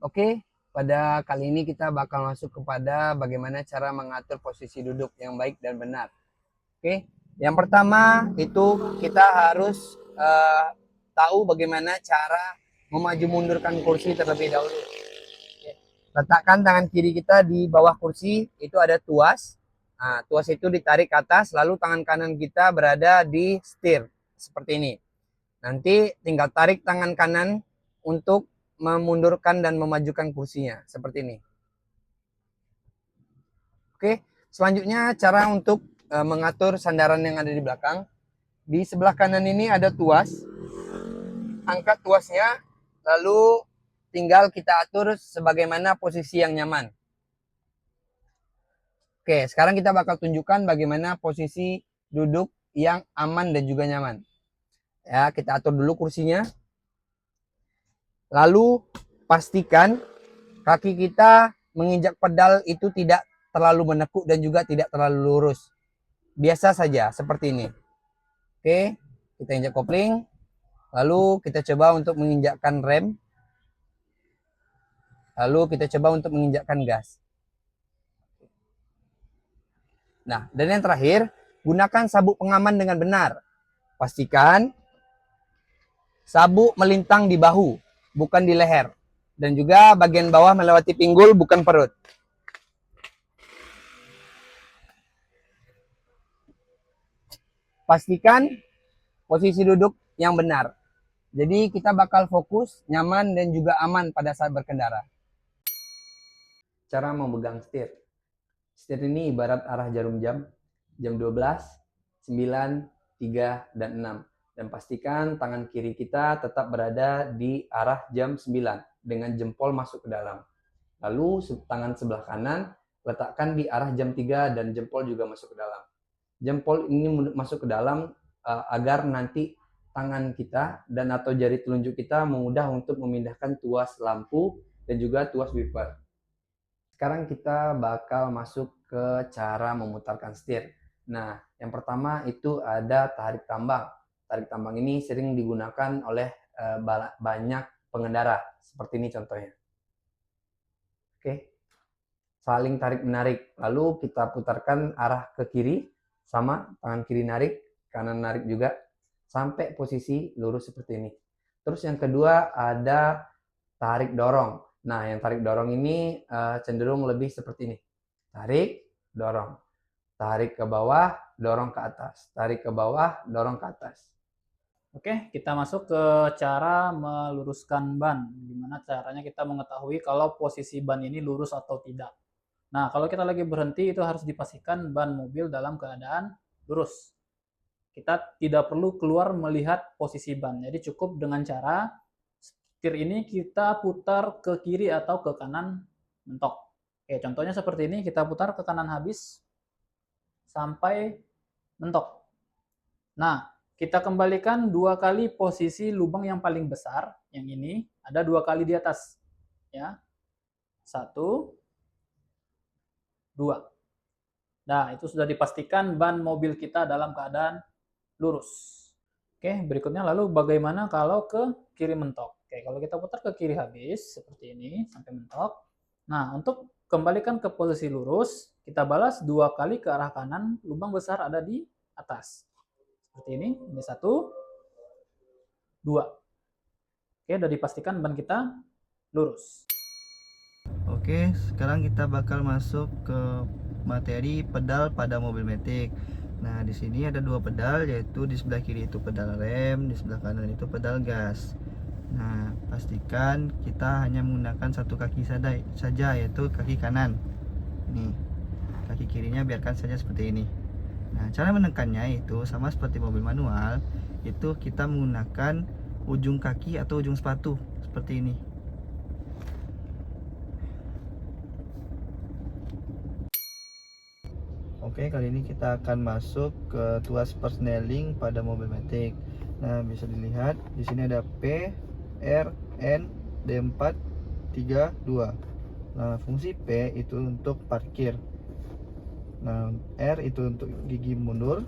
Oke, pada kali ini kita bakal masuk kepada bagaimana cara mengatur posisi duduk yang baik dan benar. Oke, yang pertama itu kita harus tahu bagaimana cara memaju mundurkan kursi terlebih dahulu. Letakkan tangan kiri kita di bawah kursi, itu ada tuas. Nah, tuas itu ditarik ke atas, lalu tangan kanan kita berada di setir, seperti ini. Nanti tinggal tarik tangan kanan untuk memundurkan dan memajukan kursinya, seperti ini. Oke, selanjutnya cara untuk mengatur sandaran yang ada di belakang. Di sebelah kanan ini ada tuas. Angkat tuasnya, lalu tinggal kita atur sebagaimana posisi yang nyaman. Oke, sekarang kita bakal tunjukkan bagaimana posisi duduk yang aman dan juga nyaman. Ya, kita atur dulu kursinya. Lalu pastikan kaki kita menginjak pedal itu tidak terlalu menekuk dan juga tidak terlalu lurus. Biasa saja, seperti ini. Oke, kita injak kopling. Lalu kita coba untuk menginjakkan rem. Lalu kita coba untuk menginjakkan gas. Nah, dan yang terakhir, gunakan sabuk pengaman dengan benar. Pastikan sabuk melintang di bahu, bukan di leher. Dan juga bagian bawah melewati pinggul, bukan perut. Pastikan posisi duduk yang benar. Jadi kita bakal fokus, nyaman, dan juga aman pada saat berkendara. Cara memegang setir. Setir ini ibarat arah jarum jam 12, 9, 3, dan 6. Dan pastikan tangan kiri kita tetap berada di arah jam 9 dengan jempol masuk ke dalam. Lalu tangan sebelah kanan letakkan di arah jam 3 dan jempol juga masuk ke dalam. Jempol ini masuk ke dalam agar nanti tangan kita dan atau jari telunjuk kita mudah untuk memindahkan tuas lampu dan juga tuas wiper. Sekarang kita bakal masuk ke cara memutarkan setir. Nah, yang pertama itu ada tarik tambang. Tarik tambang ini sering digunakan oleh banyak pengendara. Seperti ini contohnya. Oke. Saling tarik-menarik. Lalu kita putarkan arah ke kiri. Sama, tangan kiri narik, kanan narik juga. Sampai posisi lurus seperti ini. Terus yang kedua ada tarik dorong. Nah, yang tarik dorong ini cenderung lebih seperti ini. Tarik, dorong. Tarik ke bawah, dorong ke atas. Tarik ke bawah, dorong ke atas. Oke, kita masuk ke cara meluruskan ban. Gimana caranya kita mengetahui kalau posisi ban ini lurus atau tidak. Nah, kalau kita lagi berhenti itu harus dipastikan ban mobil dalam keadaan lurus. Kita tidak perlu keluar melihat posisi ban. Jadi cukup dengan cara setir ini kita putar ke kiri atau ke kanan mentok. Oke, contohnya seperti ini, kita putar ke kanan habis sampai mentok. Nah, kita kembalikan 2 kali posisi lubang yang paling besar, yang ini ada 2 kali di atas. Ya. 1, 2. Nah, itu sudah dipastikan ban mobil kita dalam keadaan lurus. Oke, berikutnya lalu bagaimana kalau ke kiri mentok? Oke, kalau kita putar ke kiri habis, seperti ini, sampai mentok. Nah, untuk kembalikan ke posisi lurus, kita balas 2 kali ke arah kanan, lubang besar ada di atas. Seperti ini 1, 2. Oke, sudah dipastikan ban kita lurus. Oke, sekarang kita bakal masuk ke materi pedal pada mobil matic. Nah, di sini ada 2 pedal, yaitu di sebelah kiri itu pedal rem, di sebelah kanan itu pedal gas. Nah, pastikan kita hanya menggunakan satu kaki saja, yaitu kaki kanan. Nih, kaki kirinya biarkan saja seperti ini. Nah, cara menekannya itu sama seperti mobil manual, itu kita menggunakan ujung kaki atau ujung sepatu seperti ini. Oke, kali ini kita akan masuk ke tuas persneling pada mobil matic. Nah, bisa dilihat di sini ada P, R, N, D4, 3, 2. Nah, fungsi P itu untuk parkir. Nah, R itu untuk gigi mundur,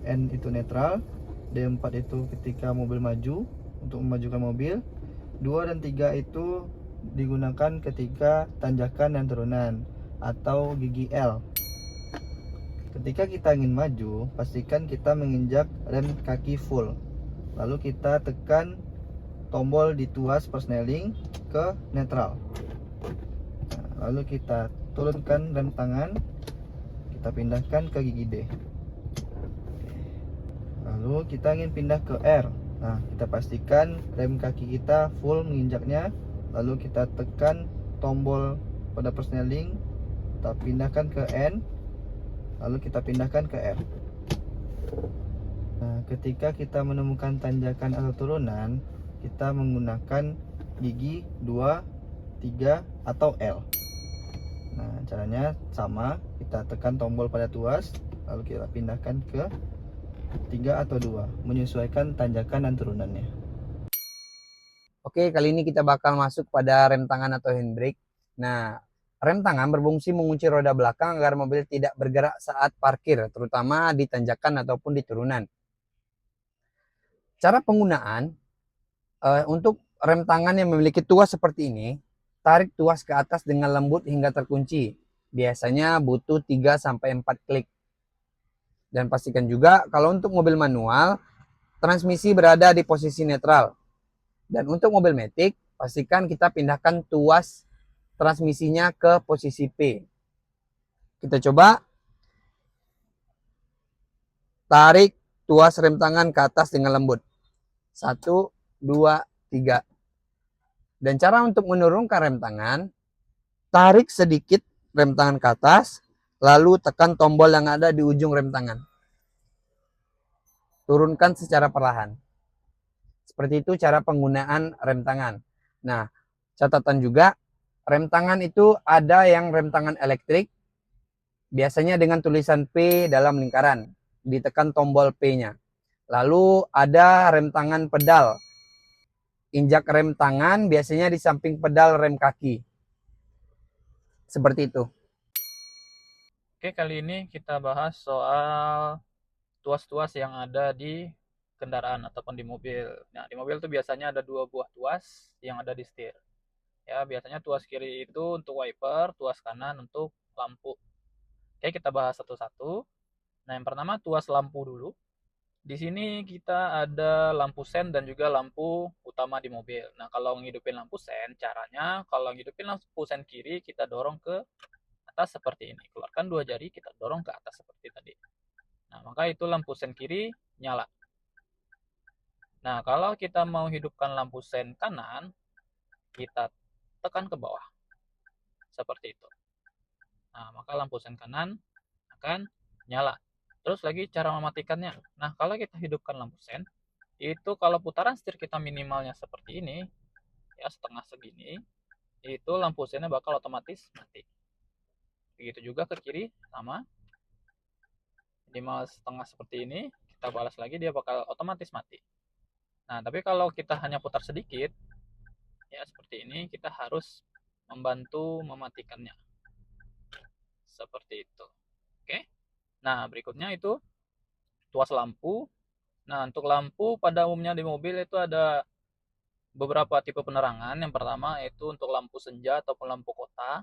N itu netral, D4 itu ketika mobil maju untuk memajukan mobil, 2 dan 3 itu digunakan ketika tanjakan dan turunan atau gigi L. Ketika kita ingin maju, pastikan kita menginjak rem kaki full. Lalu kita tekan tombol di tuas persneling ke netral. Nah, lalu kita turunkan rem tangan, kita pindahkan ke gigi D. Lalu kita ingin pindah ke R. Nah, kita pastikan rem kaki kita full menginjaknya. Lalu kita tekan tombol pada persneling, kita pindahkan ke N. Lalu kita pindahkan ke R. Nah, ketika kita menemukan tanjakan atau turunan, kita menggunakan gigi 2, 3, atau L. Nah, caranya sama, kita tekan tombol pada tuas, lalu kita pindahkan ke 3 atau 2, menyesuaikan tanjakan dan turunannya. Oke, kali ini kita bakal masuk pada rem tangan atau handbrake. Nah, rem tangan berfungsi mengunci roda belakang agar mobil tidak bergerak saat parkir, terutama di tanjakan ataupun di turunan. Cara penggunaan untuk rem tangan yang memiliki tuas seperti ini, tarik tuas ke atas dengan lembut hingga terkunci. Biasanya butuh 3-4 klik. Dan pastikan juga kalau untuk mobil manual, transmisi berada di posisi netral. Dan untuk mobil matic, pastikan kita pindahkan tuas transmisinya ke posisi P. Kita coba tarik tuas rem tangan ke atas dengan lembut. 1, 2, 3. Dan cara untuk menurunkan rem tangan, tarik sedikit rem tangan ke atas, lalu tekan tombol yang ada di ujung rem tangan. Turunkan secara perlahan. Seperti itu cara penggunaan rem tangan. Nah, catatan juga, rem tangan itu ada yang rem tangan elektrik, biasanya dengan tulisan P dalam lingkaran, ditekan tombol P-nya. Lalu ada rem tangan pedal, injak rem tangan biasanya di samping pedal rem kaki. Seperti itu. Oke, kali ini kita bahas soal tuas-tuas yang ada di kendaraan ataupun di mobil. Nah, di mobil itu biasanya ada 2 buah tuas yang ada di setir. Ya, biasanya tuas kiri itu untuk wiper, tuas kanan untuk lampu. Oke, kita bahas satu-satu. Nah, yang pertama tuas lampu dulu. Di sini kita ada lampu sen dan juga lampu utama di mobil. Nah, kalau ngidupin lampu sen, caranya kalau ngidupin lampu sen kiri, kita dorong ke atas seperti ini. Keluarkan 2 jari, kita dorong ke atas seperti tadi. Nah, maka itu lampu sen kiri nyala. Nah, kalau kita mau hidupkan lampu sen kanan, kita tekan ke bawah. Seperti itu. Nah, maka lampu sen kanan akan nyala. Terus lagi cara mematikannya. Nah, kalau kita hidupkan lampu sen, itu kalau putaran setir kita minimalnya seperti ini, ya setengah segini, itu lampu sennya bakal otomatis mati. Begitu juga ke kiri, sama. Minimal setengah seperti ini, kita balas lagi, dia bakal otomatis mati. Nah, tapi kalau kita hanya putar sedikit, ya seperti ini, kita harus membantu mematikannya. Seperti itu. Oke. Nah, berikutnya itu tuas lampu. Nah, untuk lampu pada umumnya di mobil itu ada beberapa tipe penerangan. Yang pertama itu untuk lampu senja ataupun lampu kota.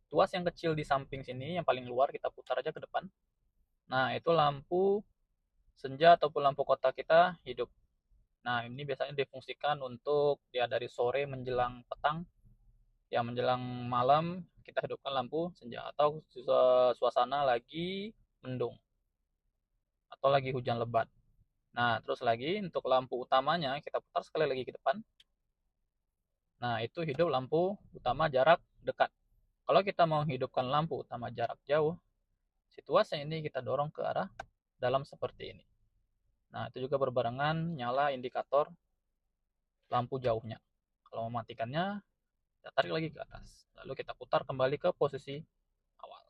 Tuas yang kecil di samping sini, yang paling luar, kita putar aja ke depan. Nah, itu lampu senja ataupun lampu kota kita hidup. Nah, ini biasanya difungsikan untuk ya dari sore menjelang petang, ya menjelang malam kita hidupkan lampu senja, atau suasana lagi mendung atau lagi hujan lebat. Nah, terus lagi untuk lampu utamanya kita putar sekali lagi ke depan. Nah, itu hidup lampu utama jarak dekat. Kalau kita mau hidupkan lampu utama jarak jauh, situasi ini kita dorong ke arah dalam seperti ini. Nah, itu juga berbarengan nyala indikator lampu jauhnya. Kalau mematikannya, kita tarik lagi ke atas. Lalu kita putar kembali ke posisi awal.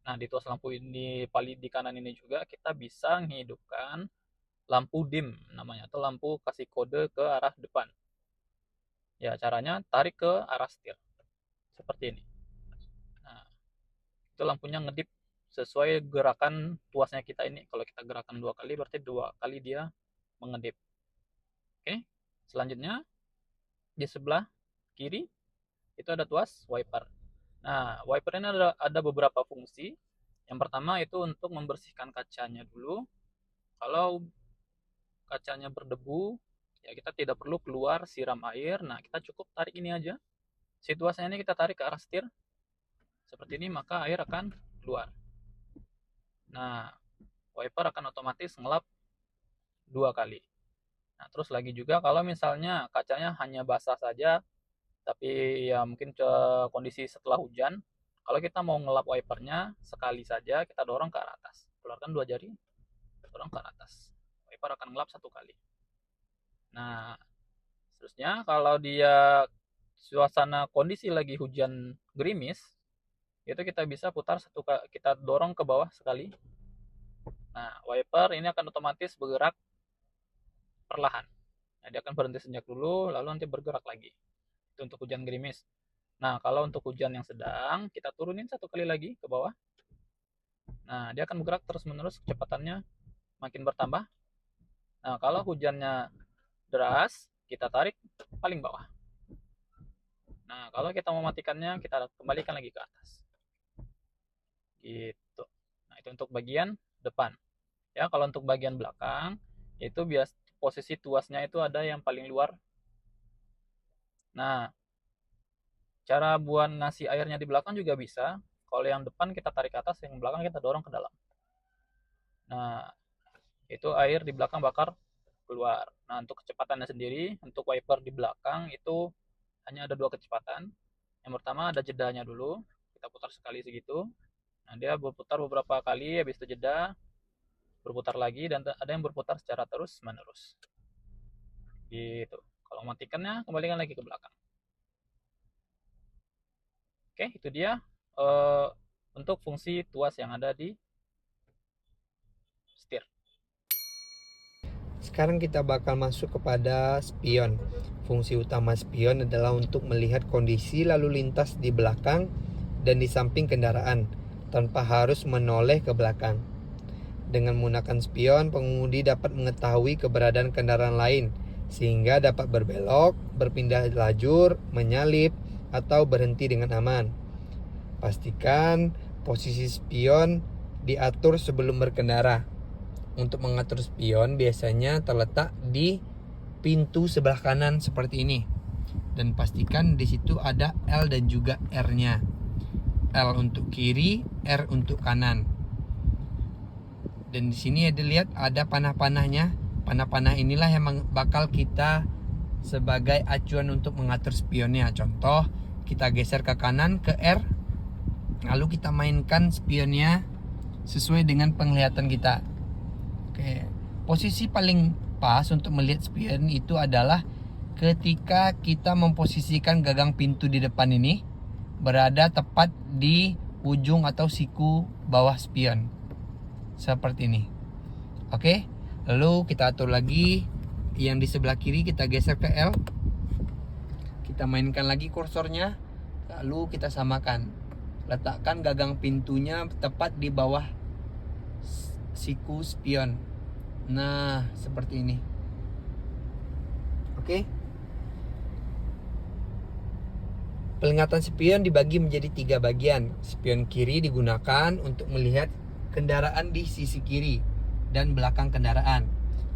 Nah, di tuas lampu ini, paling di kanan ini juga kita bisa menghidupkan lampu dim namanya, atau lampu kasih kode ke arah depan. Ya, caranya tarik ke arah setir. Seperti ini. Nah, itu lampunya ngedip sesuai gerakan tuasnya kita ini. Kalau kita gerakan 2 kali, berarti 2 kali dia mengedip. Oke, selanjutnya di sebelah kiri itu ada tuas wiper. Nah, wiper ini ada beberapa fungsi. Yang pertama itu untuk membersihkan kacanya dulu. Kalau kacanya berdebu, ya kita tidak perlu keluar siram air. Nah, kita cukup tarik ini aja. Situasinya ini kita tarik ke arah setir. Seperti ini, maka air akan keluar. Nah, wiper akan otomatis ngelap 2 kali. Nah, terus lagi juga kalau misalnya kacanya hanya basah saja, tapi ya mungkin kondisi setelah hujan, kalau kita mau ngelap wipernya sekali saja, kita dorong ke arah atas. Keluarkan 2 jari, dorong ke arah atas. Wiper akan ngelap 1 kali. Nah, seterusnya kalau dia suasana kondisi lagi hujan gerimis, itu kita bisa putar kita dorong ke bawah sekali. Nah, wiper ini akan otomatis bergerak perlahan. Nah, dia akan berhenti sejenak dulu, lalu nanti bergerak lagi. Itu untuk hujan gerimis. Nah, kalau untuk hujan yang sedang, kita turunin 1 kali lagi ke bawah. Nah, dia akan bergerak terus-menerus, kecepatannya makin bertambah. Nah, kalau hujannya deras, kita tarik paling bawah. Nah, kalau kita mau matikannya, kita kembalikan lagi ke atas. Gitu. Nah, itu untuk bagian depan. Ya, kalau untuk bagian belakang, itu posisi tuasnya itu ada yang paling luar. Nah, cara buat ngasih airnya di belakang juga bisa. Kalau yang depan kita tarik ke atas, yang belakang kita dorong ke dalam. Nah, itu air di belakang bakal keluar. Nah, untuk kecepatannya sendiri, untuk wiper di belakang itu hanya ada 2 kecepatan. Yang pertama ada jedanya dulu, kita putar sekali segitu. Nah, dia berputar beberapa kali, habis itu jeda, berputar lagi, dan ada yang berputar secara terus menerus. Gitu. Kalau matikannya, kembalikan lagi ke belakang. Oke, itu dia untuk fungsi tuas yang ada di setir. Sekarang kita bakal masuk kepada spion. Fungsi utama spion adalah untuk melihat kondisi lalu lintas di belakang dan di samping kendaraan tanpa harus menoleh ke belakang. Dengan menggunakan spion, pengemudi dapat mengetahui keberadaan kendaraan lain sehingga dapat berbelok, berpindah lajur, menyalip, atau berhenti dengan aman. Pastikan posisi spion diatur sebelum berkendara. Untuk mengatur spion biasanya terletak di pintu sebelah kanan seperti ini. Dan pastikan di situ ada L dan juga R-nya. L untuk kiri, R untuk kanan. Dan di sini dilihat ada panah-panahnya. Panah-panah inilah yang bakal kita sebagai acuan untuk mengatur spionnya. Contoh, kita geser ke kanan ke R, lalu kita mainkan spionnya sesuai dengan penglihatan kita. Oke, posisi paling pas untuk melihat spion itu adalah ketika kita memposisikan gagang pintu di depan ini berada tepat di ujung atau siku bawah spion. Seperti ini. Oke, lalu kita atur lagi yang di sebelah kiri, kita geser ke L. Kita mainkan lagi kursornya, lalu kita samakan. Letakkan gagang pintunya tepat di bawah siku spion. Nah, seperti ini. Oke. Penglihatan spion dibagi menjadi 3 bagian. Spion kiri digunakan untuk melihat kendaraan di sisi kiri dan belakang kendaraan.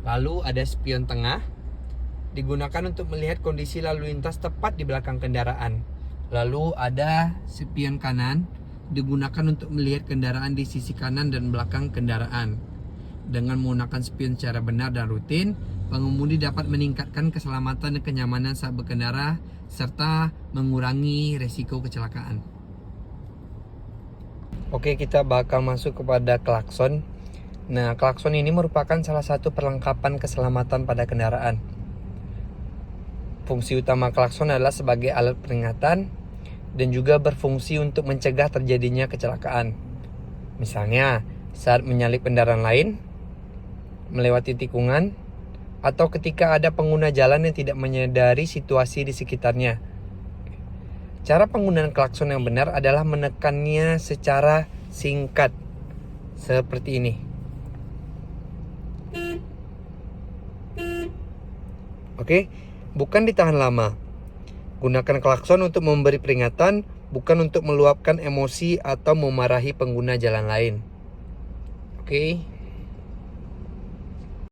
Lalu ada spion tengah, digunakan untuk melihat kondisi lalu lintas tepat di belakang kendaraan. Lalu ada spion kanan, digunakan untuk melihat kendaraan di sisi kanan dan belakang kendaraan. Dengan menggunakan spion secara benar dan rutin, pengemudi dapat meningkatkan keselamatan dan kenyamanan saat berkendara serta mengurangi resiko kecelakaan. Oke, kita bakal masuk kepada klakson. Nah, klakson ini merupakan salah satu perlengkapan keselamatan pada kendaraan. Fungsi utama klakson adalah sebagai alat peringatan dan juga berfungsi untuk mencegah terjadinya kecelakaan. Misalnya, saat menyalip kendaraan lain, melewati tikungan, atau ketika ada pengguna jalan yang tidak menyadari situasi di sekitarnya. Cara penggunaan klakson yang benar adalah menekannya secara singkat, seperti ini. Oke, bukan ditahan lama. Gunakan klakson untuk memberi peringatan, bukan untuk meluapkan emosi atau memarahi pengguna jalan lain. Oke.